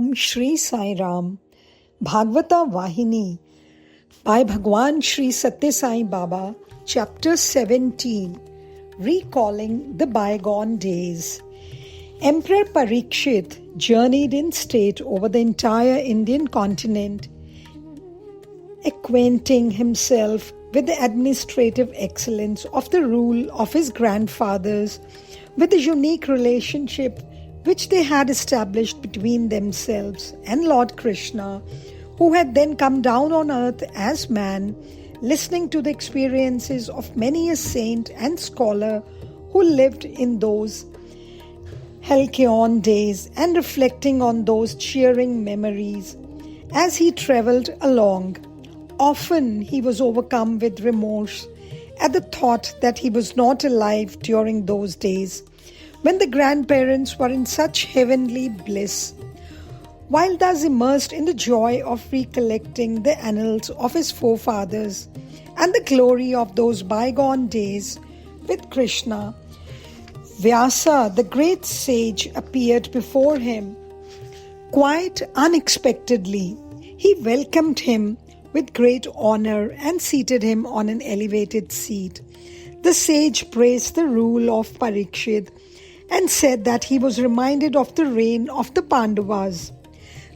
Om Shri Sai Ram, Bhagavata Vahini by Bhagwan Shri Satya Sai Baba, Chapter 17, Recalling the Bygone Days. Emperor Parikshit journeyed in state over the entire Indian continent, acquainting himself with the administrative excellence of the rule of his grandfathers, with the unique relationship which they had established between themselves and Lord Krishna, who had then come down on earth as man, listening to the experiences of many a saint and scholar who lived in those halcyon days and reflecting on those cheering memories. As he travelled along, often he was overcome with remorse at the thought that he was not alive during those days, when the grandparents were in such heavenly bliss. While thus immersed in the joy of recollecting the annals of his forefathers and the glory of those bygone days with Krishna, Vyasa, the great sage, appeared before him. Quite unexpectedly, he welcomed him with great honor and seated him on an elevated seat. The sage praised the rule of Parikshit and said that he was reminded of the reign of the Pandavas.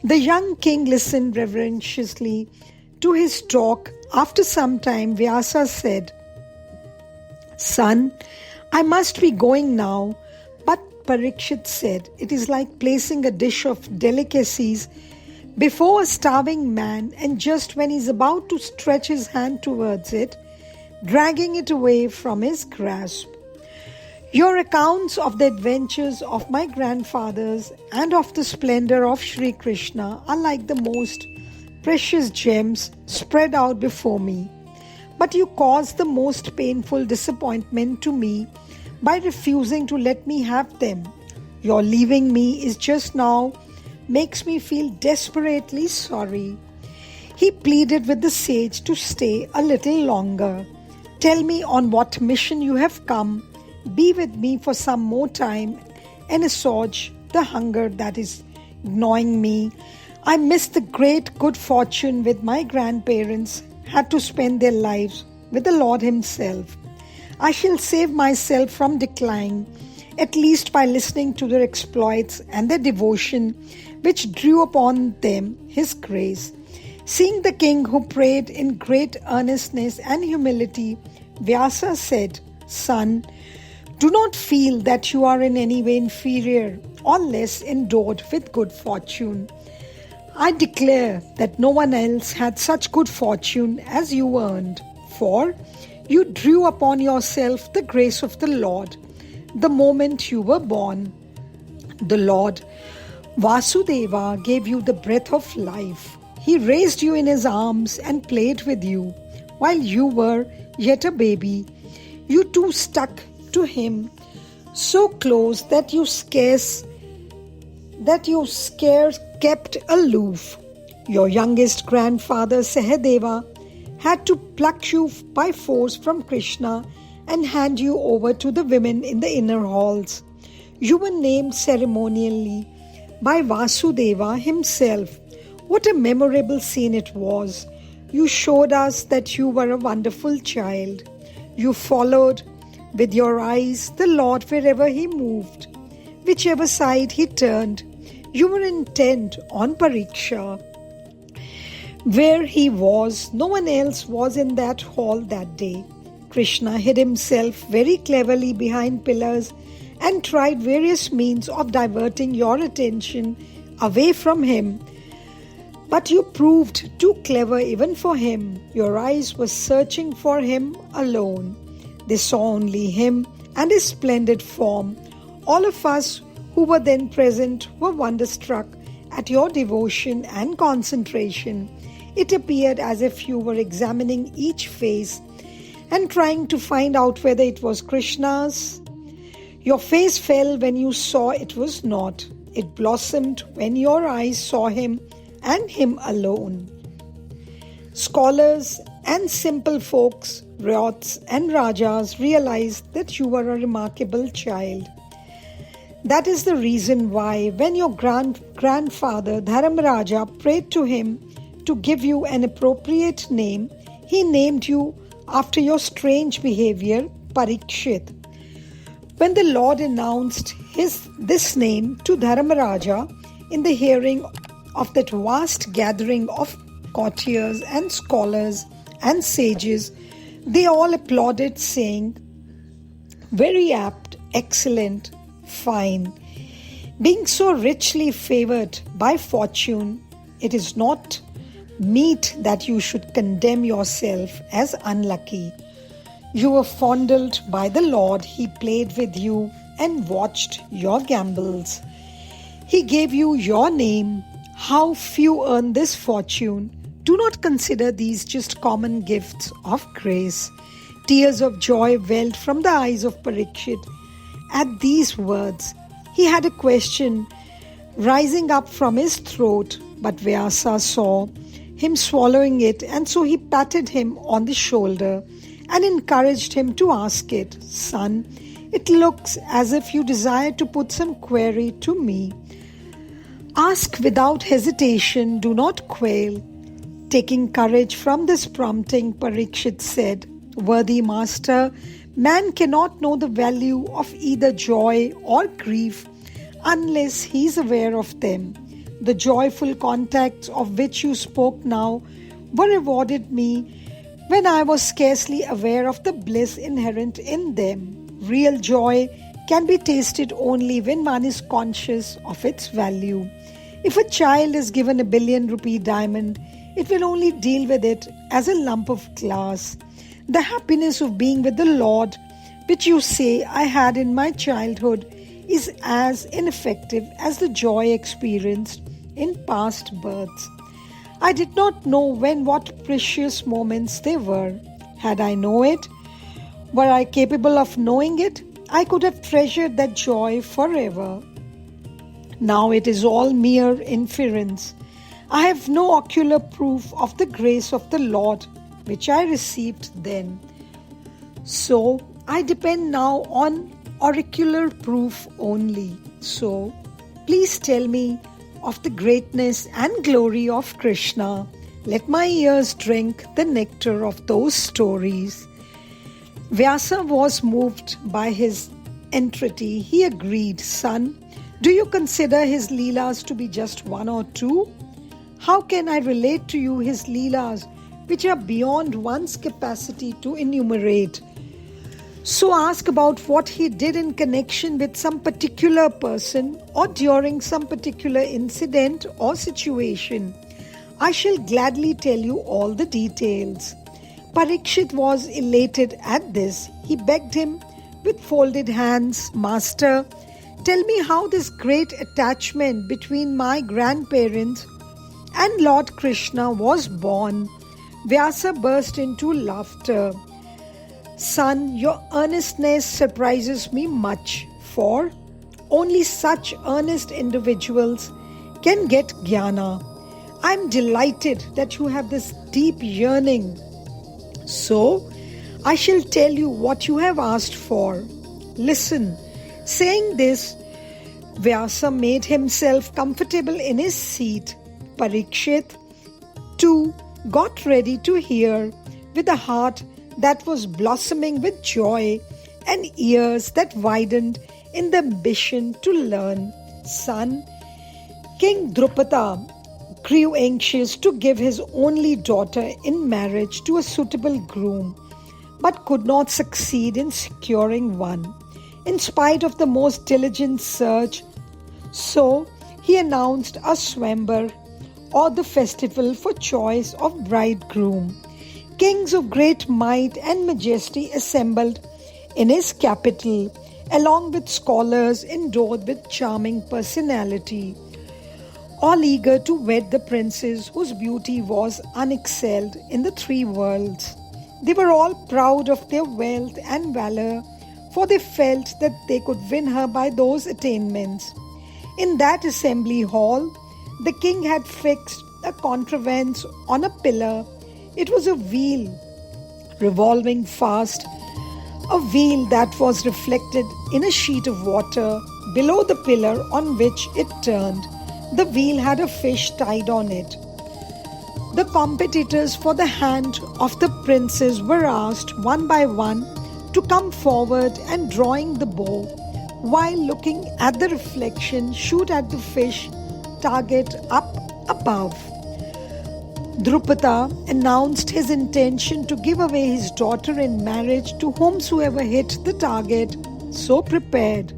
The young king listened reverentiously to his talk. After some time, Vyasa said, "Son, I must be going now." But Parikshit said, "It is like placing a dish of delicacies before a starving man, and just when he is about to stretch his hand towards it, dragging it away from his grasp. Your accounts of the adventures of my grandfathers and of the splendor of Sri Krishna are like the most precious gems spread out before me. But you caused the most painful disappointment to me by refusing to let me have them. Your leaving me is just now makes me feel desperately sorry." He pleaded with the sage to stay a little longer. "Tell me on what mission you have come. Be with me for some more time and assuage the hunger that is gnawing me. I miss the great good fortune with my grandparents had to spend their lives with the Lord himself. I shall save myself from decline, at least by listening to their exploits and their devotion, which drew upon them his grace." Seeing the king, who prayed in great earnestness and humility, Vyasa said, "Son, do not feel that you are in any way inferior or less endowed with good fortune. I declare that no one else had such good fortune as you earned, for you drew upon yourself the grace of the Lord the moment you were born. The Lord Vasudeva gave you the breath of life. He raised you in his arms and played with you while you were yet a baby. You too stuck to him so close that you scarce kept aloof. Your youngest grandfather Sahadeva had to pluck you by force from Krishna and hand you over to the women in the inner halls. You were named ceremonially by Vasudeva himself. What a memorable scene it was. You showed us that you were a wonderful child. You followed with your eyes the Lord wherever he moved. Whichever side he turned, you were intent on Pariksha. Where he was, no one else was in that hall that day. Krishna hid himself very cleverly behind pillars and tried various means of diverting your attention away from him. But you proved too clever even for him. Your eyes were searching for him alone. They saw only him and his splendid form. All of us who were then present were wonderstruck at your devotion and concentration. It appeared as if you were examining each face and trying to find out whether it was Krishna's. Your face fell when you saw it was not. It blossomed when your eyes saw him and him alone. Scholars and simple folks, Ryots and Rajas realized that you were a remarkable child. That is the reason why, when your grandfather Dharamraja prayed to him to give you an appropriate name, he named you after your strange behavior, Parikshit. When the Lord announced this name to Dharamraja in the hearing of that vast gathering of courtiers and scholars and sages, they all applauded, saying, "Very apt, excellent, fine." Being so richly favored by fortune, it is not meet that you should condemn yourself as unlucky. You were fondled by the Lord. He played with you and watched your gambols. He gave you your name. How few earn this fortune. Do not consider these just common gifts of grace. Tears of joy welled from the eyes of Parikshit at these words. He had a question rising up from his throat, but Vyasa saw him swallowing it, and so he patted him on the shoulder and encouraged him to ask it. "Son, it looks as if you desire to put some query to me. Ask without hesitation, do not quail." Taking courage from this prompting, Parikshit said, "Worthy master, man cannot know the value of either joy or grief unless he is aware of them. The joyful contacts of which you spoke now were rewarded me when I was scarcely aware of the bliss inherent in them. Real joy can be tasted only when one is conscious of its value. If a child is given a billion-rupee diamond, it will only deal with it as a lump of glass. The happiness of being with the Lord, which you say I had in my childhood, is as ineffective as the joy experienced in past births. I did not know what precious moments they were. Had I known it, were I capable of knowing it, I could have treasured that joy forever. Now it is all mere inference. I have no ocular proof of the grace of the Lord which I received then. So I depend now on auricular proof only. So please tell me of the greatness and glory of Krishna. Let my ears drink the nectar of those stories." Vyasa was moved by his entreaty. He agreed, "Son, do you consider his leelas to be just one or two? How can I relate to you his leelas, which are beyond one's capacity to enumerate? So ask about what he did in connection with some particular person or during some particular incident or situation. I shall gladly tell you all the details." Parikshit was elated at this. He begged him with folded hands, "Master, tell me how this great attachment between my grandparents and Lord Krishna was born." Vyasa burst into laughter. "Son, your earnestness surprises me much, for only such earnest individuals can get jnana. I am delighted that you have this deep yearning. So, I shall tell you what you have asked for. Listen." Saying this, Vyasa made himself comfortable in his seat. Parikshit, too, got ready to hear, with a heart that was blossoming with joy and ears that widened in the ambition to learn. "Son, King Drupada grew anxious to give his only daughter in marriage to a suitable groom, but could not succeed in securing one, in spite of the most diligent search. So he announced a Swambar, or the festival for choice of bridegroom. Kings of great might and majesty assembled in his capital, along with scholars endowed with charming personality, all eager to wed the princess whose beauty was unexcelled in the three worlds. They were all proud of their wealth and valor, for they felt that they could win her by those attainments. In that assembly hall, the king had fixed a contrivance on a pillar. It was a wheel revolving fast, a wheel that was reflected in a sheet of water Below the pillar on which it turned, the wheel had a fish tied on it. The competitors for the hand of the princes were asked one by one to come forward and, drawing the bow, while looking at the reflection, shoot at the fish target up above. Drupada announced his intention to give away his daughter in marriage to whomsoever hit the target, so prepared.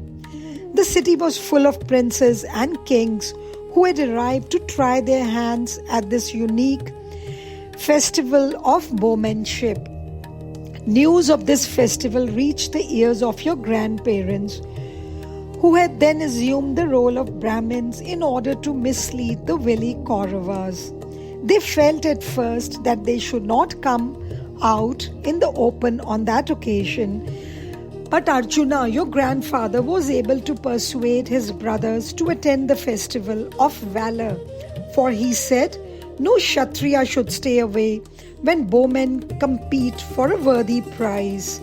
The city was full of princes and kings who had arrived to try their hands at this unique festival of bowmanship. News of this festival reached the ears of your grandparents, who had then assumed the role of Brahmins in order to mislead the wily Kauravas. They felt at first that they should not come out in the open on that occasion, but Arjuna, your grandfather, was able to persuade his brothers to attend the festival of valor, for he said, no Kshatriya should stay away when bowmen compete for a worthy prize.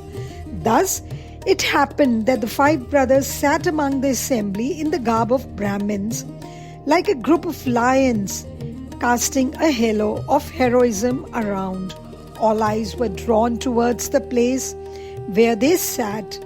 Thus, it happened that the 5 brothers sat among the assembly in the garb of Brahmins, like a group of lions, casting a halo of heroism around. All eyes were drawn towards the place where they sat.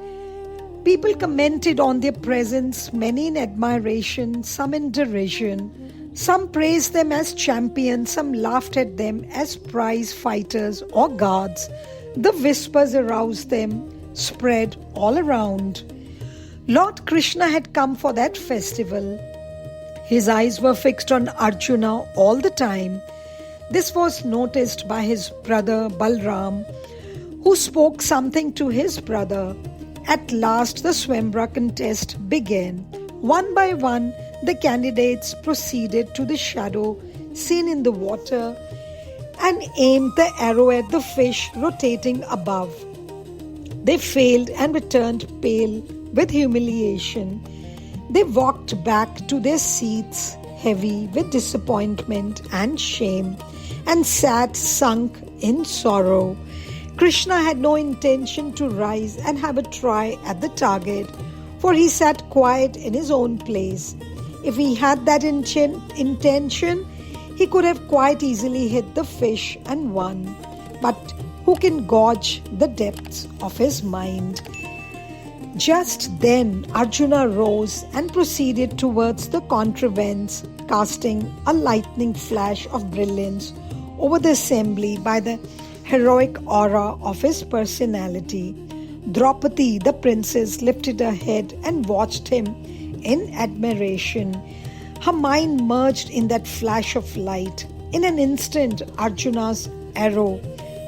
People commented on their presence, many in admiration, some in derision. Some praised them as champions, some laughed at them as prize fighters or guards. The whispers aroused them, spread all around. Lord Krishna had come for that festival. His eyes were fixed on Arjuna all the time. This was noticed by his brother Balram, who spoke something to his brother. At last the Swayamvara contest began. One by one, the candidates proceeded to the shadow seen in the water and aimed the arrow at the fish rotating above. They failed and returned pale with humiliation. They walked back to their seats, heavy with disappointment and shame, and sat sunk in sorrow. Krishna had no intention to rise and have a try at the target, for he sat quiet in his own place. If he had that intention, he could have quite easily hit the fish and won. But who can gauge the depths of his mind? Just then Arjuna rose and proceeded towards the contrivance, casting a lightning flash of brilliance over the assembly by the heroic aura of his personality. Draupadi, the princess, lifted her head and watched him in admiration. Her mind merged in that flash of light. In an instant, Arjuna's arrow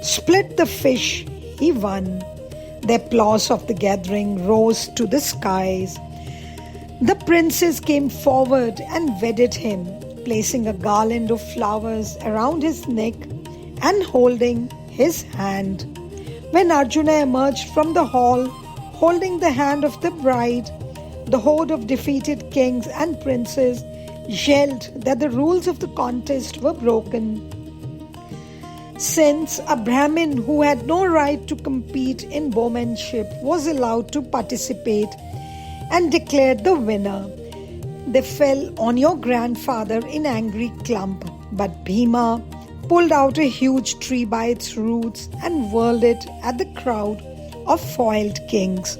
split the fish. He won. The applause of the gathering rose to the skies. The princess came forward and wedded him, placing a garland of flowers around his neck and holding his hand. When Arjuna emerged from the hall, holding the hand of the bride, the horde of defeated kings and princes yelled that the rules of the contest were broken, since a Brahmin who had no right to compete in bowmanship was allowed to participate, and declared the winner. They fell on your grandfather in angry clump, but Bhima pulled out a huge tree by its roots and whirled it at the crowd of foiled kings.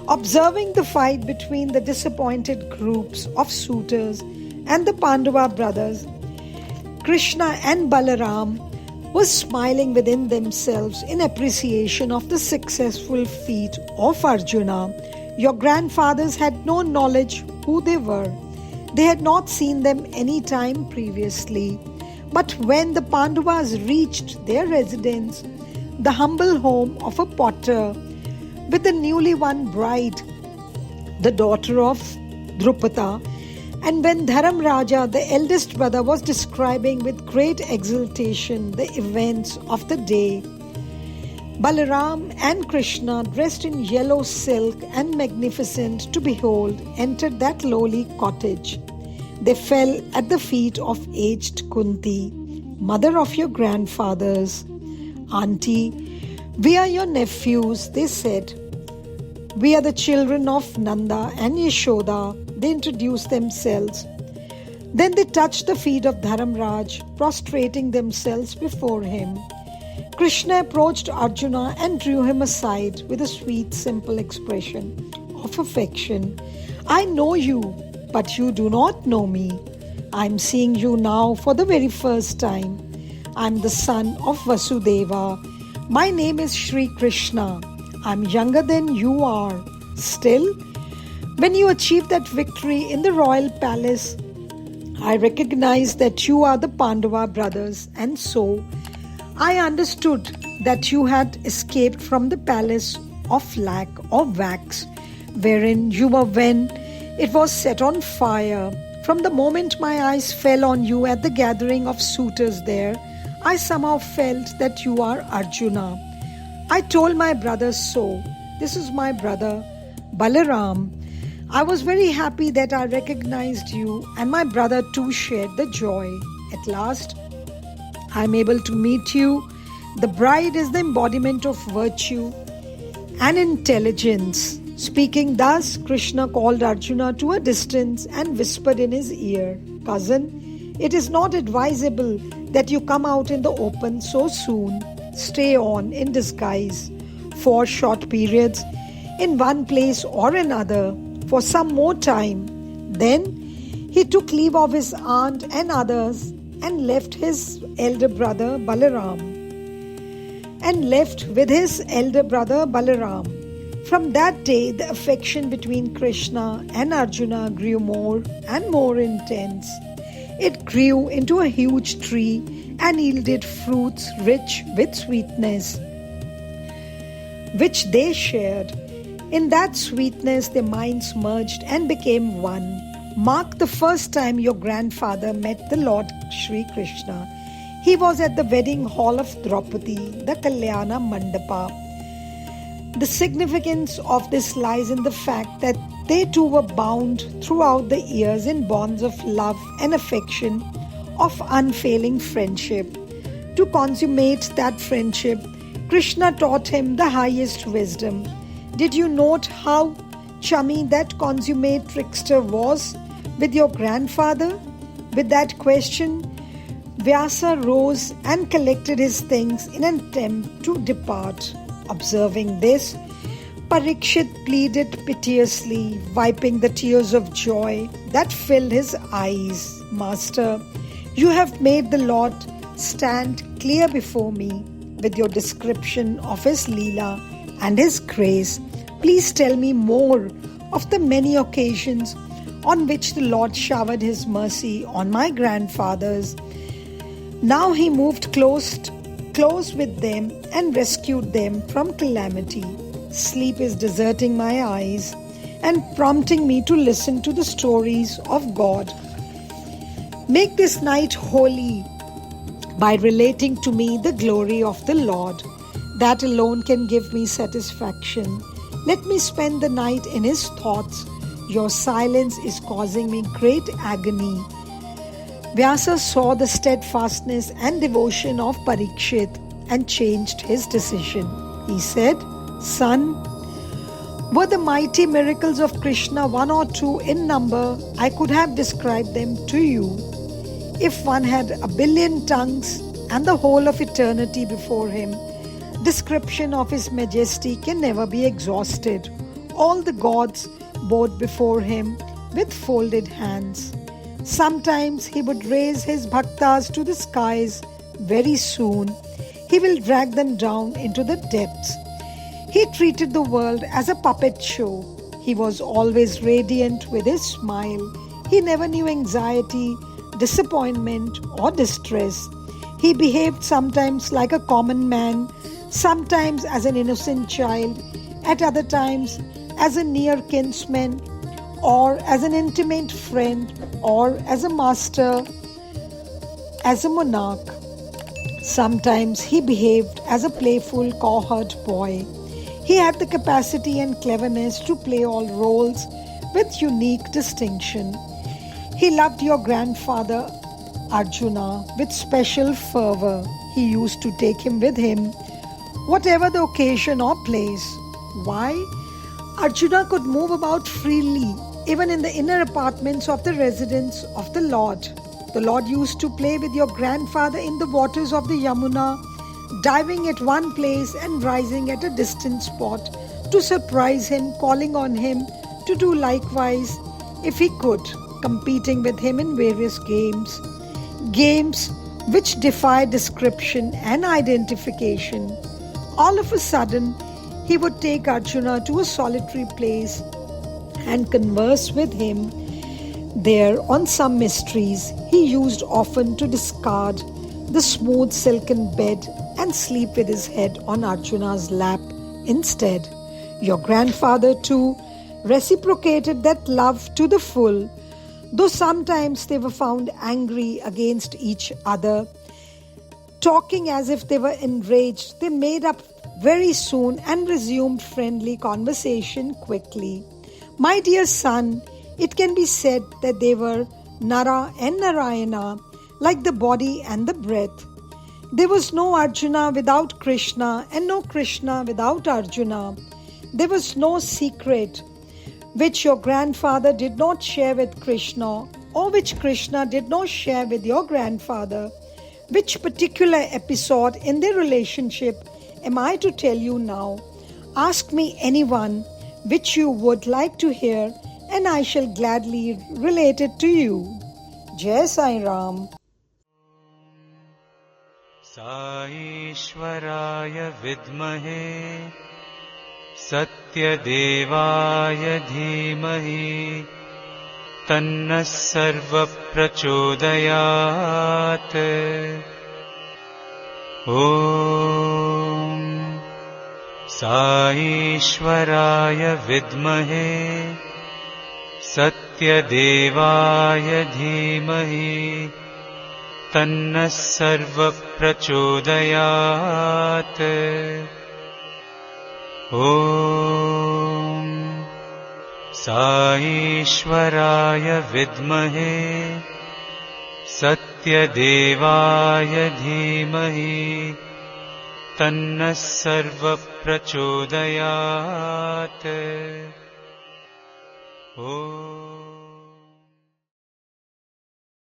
Observing the fight between the disappointed groups of suitors and the Pandava brothers, Krishna and Balaram were smiling within themselves in appreciation of the successful feat of Arjuna. Your grandfathers had no knowledge who they were. They had not seen them any time previously. But when the Pandavas reached their residence, the humble home of a potter, with the newly won bride, the daughter of Drupada, and when Dharam Raja, the eldest brother, was describing with great exultation the events of the day, Balaram and Krishna, dressed in yellow silk and magnificent to behold, entered that lowly cottage. They fell at the feet of aged Kunti, mother of your grandfathers. Auntie, we are your nephews, they said. We are the children of Nanda and Yashoda, they introduced themselves. Then they touched the feet of Dharamraj, prostrating themselves before him. Krishna approached Arjuna and drew him aside with a sweet, simple expression of affection. I know you, but you do not know me. I am seeing you now for the very first time. I am the son of Vasudeva. My name is Sri Krishna. I am younger than you are. Still, when you achieved that victory in the royal palace, I recognized that you are the Pandava brothers, and so I understood that you had escaped from the palace of lac or wax, wherein you were when it was set on fire. From the moment my eyes fell on you at the gathering of suitors there, I somehow felt that you are Arjuna. I told my brothers so. This is my brother, Balaram. I was very happy that I recognized you, and my brother too shared the joy. At last, I am able to meet you. The bride is the embodiment of virtue and intelligence. Speaking thus, Krishna called Arjuna to a distance and whispered in his ear, Cousin, it is not advisable that you come out in the open so soon. Stay on in disguise for short periods in one place or another for some more time. Then he took leave of his aunt and others and left his elder brother Balaram. From that day, the affection between Krishna and Arjuna grew more and more intense. It grew into a huge tree and yielded fruits rich with sweetness, which they shared. In that sweetness, their minds merged and became one. Mark the first time your grandfather met the Lord Sri Krishna. He was at the wedding hall of Draupadi, the Kalyana Mandapa. The significance of this lies in the fact that they two were bound throughout the years in bonds of love and affection, of unfailing friendship. To consummate that friendship, Krishna taught him the highest wisdom. Did you note how chummy that consummate trickster was with your grandfather? With that question, Vyasa rose and collected his things in an attempt to depart. Observing this, Parikshit pleaded piteously, wiping the tears of joy that filled his eyes. Master, you have made the Lord stand clear before me with your description of his Leela and his grace. Please tell me more of the many occasions on which the Lord showered his mercy on my grandfathers. Now he moved close with them and rescued them from calamity. Sleep is deserting my eyes and prompting me to listen to the stories of God. Make this night holy by relating to me the glory of the Lord. That alone can give me satisfaction. Let me spend the night in his thoughts. Your silence is causing me great agony. Vyasa saw the steadfastness and devotion of Parikshit and changed his decision. He said, Son, were the mighty miracles of Krishna one or two in number, I could have described them to you. If one had a billion tongues and the whole of eternity before him, description of his majesty can never be exhausted. All the gods bowed before him with folded hands. Sometimes he would raise his bhaktas to the skies. Very soon, he will drag them down into the depths. He treated the world as a puppet show. He was always radiant with his smile. He never knew anxiety, disappointment, or distress. He behaved sometimes like a common man, sometimes as an innocent child, at other times as a near kinsman, or as an intimate friend, or as a master, as a monarch. Sometimes he behaved as a playful cowherd boy. He had the capacity and cleverness to play all roles with unique distinction. He loved your grandfather Arjuna with special fervor. He used to take him with him, whatever the occasion or place. Why? Arjuna could move about freely, even in the inner apartments of the residence of the Lord. The Lord used to play with your grandfather in the waters of the Yamuna, diving at one place and rising at a distant spot to surprise him, calling on him to do likewise if he could, competing with him in various games which defy description and identification. All of a sudden, he would take Arjuna to a solitary place and converse with him there on some mysteries he used often to discard the smooth silken bed and sleep with his head on Arjuna's lap instead. Your grandfather too reciprocated that love to the full, though sometimes they were found angry against each other. Talking as if they were enraged, they made up very soon and resumed friendly conversation quickly. My dear son, it can be said that they were Nara and Narayana, like the body and the breath. There was no Arjuna without Krishna and no Krishna without Arjuna. There was no secret which your grandfather did not share with Krishna, or which Krishna did not share with your grandfather. Which particular episode in their relationship am I to tell you now? Ask me anyone which you would like to hear, and I shall gladly relate it to you. Jai Sai Ram. साईश्वराय विद्महे सत्यदेवाय धीमहि तन्नः सर्वप्रचोदयात्। ॐ साईश्वराय विद्महे सत्यदेवाय धीमहि तन्नः सर्वप्रचोदयात्। ॐ साईश्वराय विद्महे सत्यदेवाय धीमहि तन्नः सर्वप्रचोदयात्। ॐ